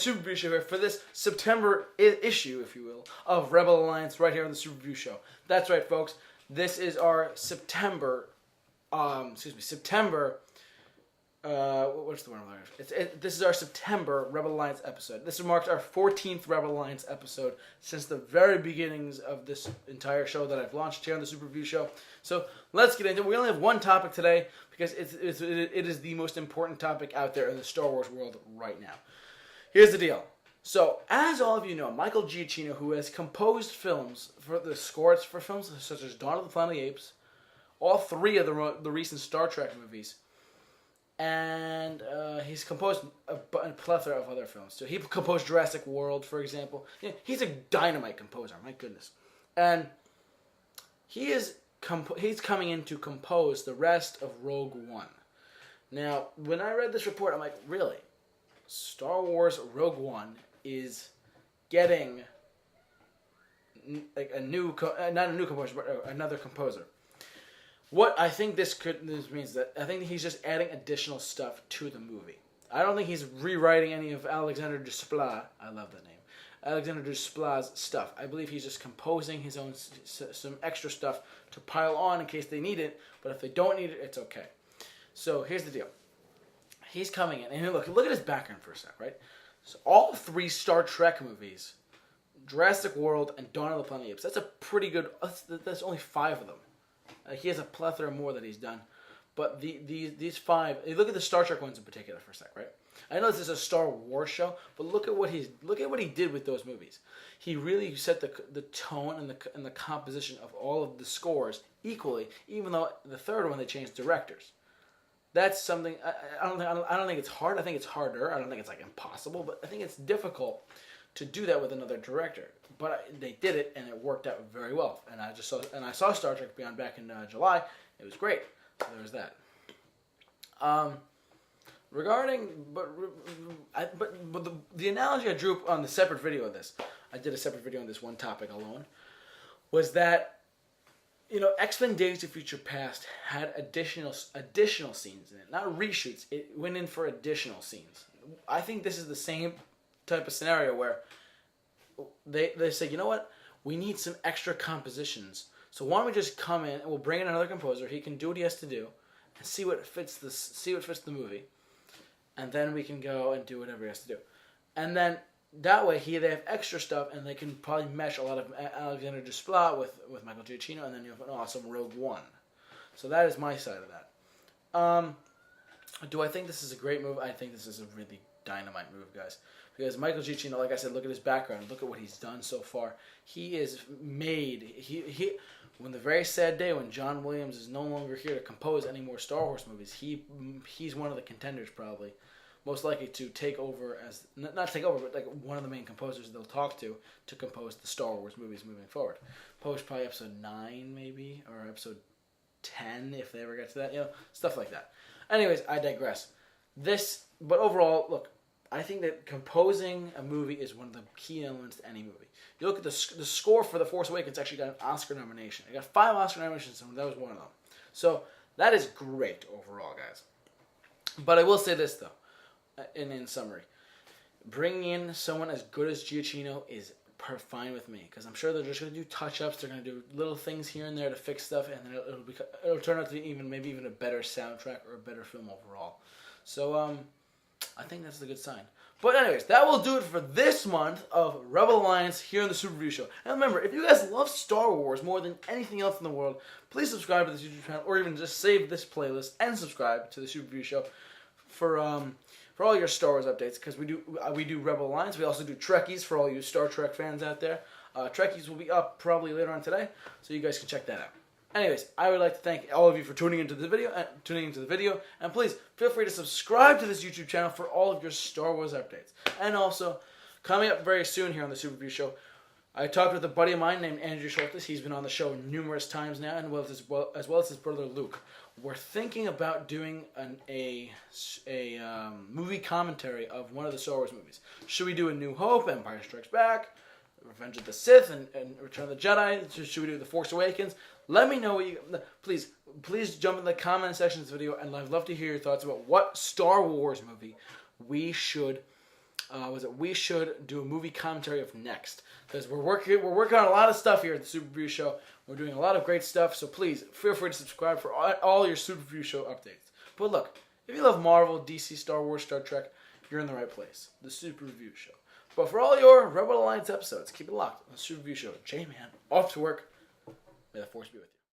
Super Review Show here for this September issue, if you will, of Rebel Alliance right here on the Super Review Show. That's right, folks. This is our September, September, what's the word I'm looking for? This is our September Rebel Alliance episode. This marks our 14th Rebel Alliance episode since the very beginnings of this entire show that I've launched here on the Super Review Show. So let's get into it. We only have one topic today because it is the most important topic out there in the Star Wars world right now. Here's the deal. So, as all of you know, Michael Giacchino, who has composed films for the scores for films such as Dawn of the Planet of the Apes, all three of the recent Star Trek movies, and he's composed a plethora of other films too. He composed Jurassic World, for example. Yeah, he's a dynamite composer, my goodness. And he's coming in to compose the rest of Rogue One. Now, when I read this report, I'm like, really? Star Wars Rogue One is getting like not a new composer, but another composer. What I think this means that I think he's just adding additional stuff to the movie. I don't think he's rewriting any of Alexander Desplat. I love that name. Alexander Desplat's stuff. I believe he's just composing his own some extra stuff to pile on in case they need it. But if they don't need it, it's okay. So here's the deal. He's coming in, and look at his background for a sec, right? So all three Star Trek movies, Jurassic World and Dawn of the Planet of the Apes, that's a pretty good, that's only 5 of them. He has a plethora more that he's done. But these 5, look at the Star Trek ones in particular for a sec, right? I know this is a Star Wars show, but look at what he did with those movies. He really set the tone and the composition of all of the scores equally, even though the third one they changed directors. That's something I don't think it's hard. I think it's harder. I don't think it's like impossible, but I think it's difficult to do that with another director. But they did it, and it worked out very well. And I saw Star Trek Beyond back in July. It was great. So there was that. The analogy I drew on the separate video of this, I did a separate video on this one topic alone, was that, you know, X-Men Days of Future Past had additional scenes in it. Not reshoots. It went in for additional scenes. I think this is the same type of scenario where they say, you know what? We need some extra compositions. So why don't we just come in and we'll bring in another composer. He can do what he has to do and see what fits the movie. And then we can go and do whatever he has to do. And then that way, they have extra stuff, and they can probably mesh a lot of Alexander Desplat with Michael Giacchino, and then you have an awesome Rogue One. So that is my side of that. Do I think this is a great move? I think this is a really dynamite move, guys. Because Michael Giacchino, like I said, look at his background. Look at what he's done so far. He is made... When the very sad day when John Williams is no longer here to compose any more Star Wars movies, he's one of the contenders probably. Most likely to take over as, not take over, but like one of the main composers they'll talk to compose the Star Wars movies moving forward. Post probably episode 9 maybe, or episode 10 if they ever get to that, you know, stuff like that. Anyways, I digress. But overall, look, I think that composing a movie is one of the key elements to any movie. You look at the score for The Force Awakens actually got an Oscar nomination. It got 5 Oscar nominations, and that was one of them. So that is great overall, guys. But I will say this, though. In summary, bringing in someone as good as Giacchino is fine with me, because I'm sure they're just going to do touch-ups. They're going to do little things here and there to fix stuff, and then it'll turn out to be maybe even a better soundtrack or a better film overall. So I think that's a good sign. But anyways, that will do it for this month of Rebel Alliance here on the Super Review Show. And remember, if you guys love Star Wars more than anything else in the world, please subscribe to this YouTube channel, or even just save this playlist and subscribe to the Super Review Show for all your Star Wars updates, because we do Rebel Alliance. We also do Trekkies for all you Star Trek fans out there. Trekkies will be up probably later on today, so you guys can check that out. Anyways, I would like to thank all of you for tuning into the video, and please feel free to subscribe to this YouTube channel for all of your Star Wars updates. And also, coming up very soon here on the Super Review Show, I talked with a buddy of mine named Andrew Schultes. He's been on the show numerous times now, and as well as his brother Luke. We're thinking about doing a movie commentary of one of the Star Wars movies. Should we do A New Hope, Empire Strikes Back, Revenge of the Sith, and Return of the Jedi? Should we do The Force Awakens? Let me know what you... Please jump in the comment section of this video, and I'd love to hear your thoughts about what Star Wars movie we should we should do a movie commentary of next, because we're working on a lot of stuff here at the Super Review Show. We're doing a lot of great stuff, so please feel free to subscribe for all your Super Review Show updates. But look, if you love Marvel, DC, Star Wars, Star Trek, you're in the right place. The Super Review Show. But for all your Rebel Alliance episodes, keep it locked on the Super Review Show. J-Man, off to work. May the Force be with you.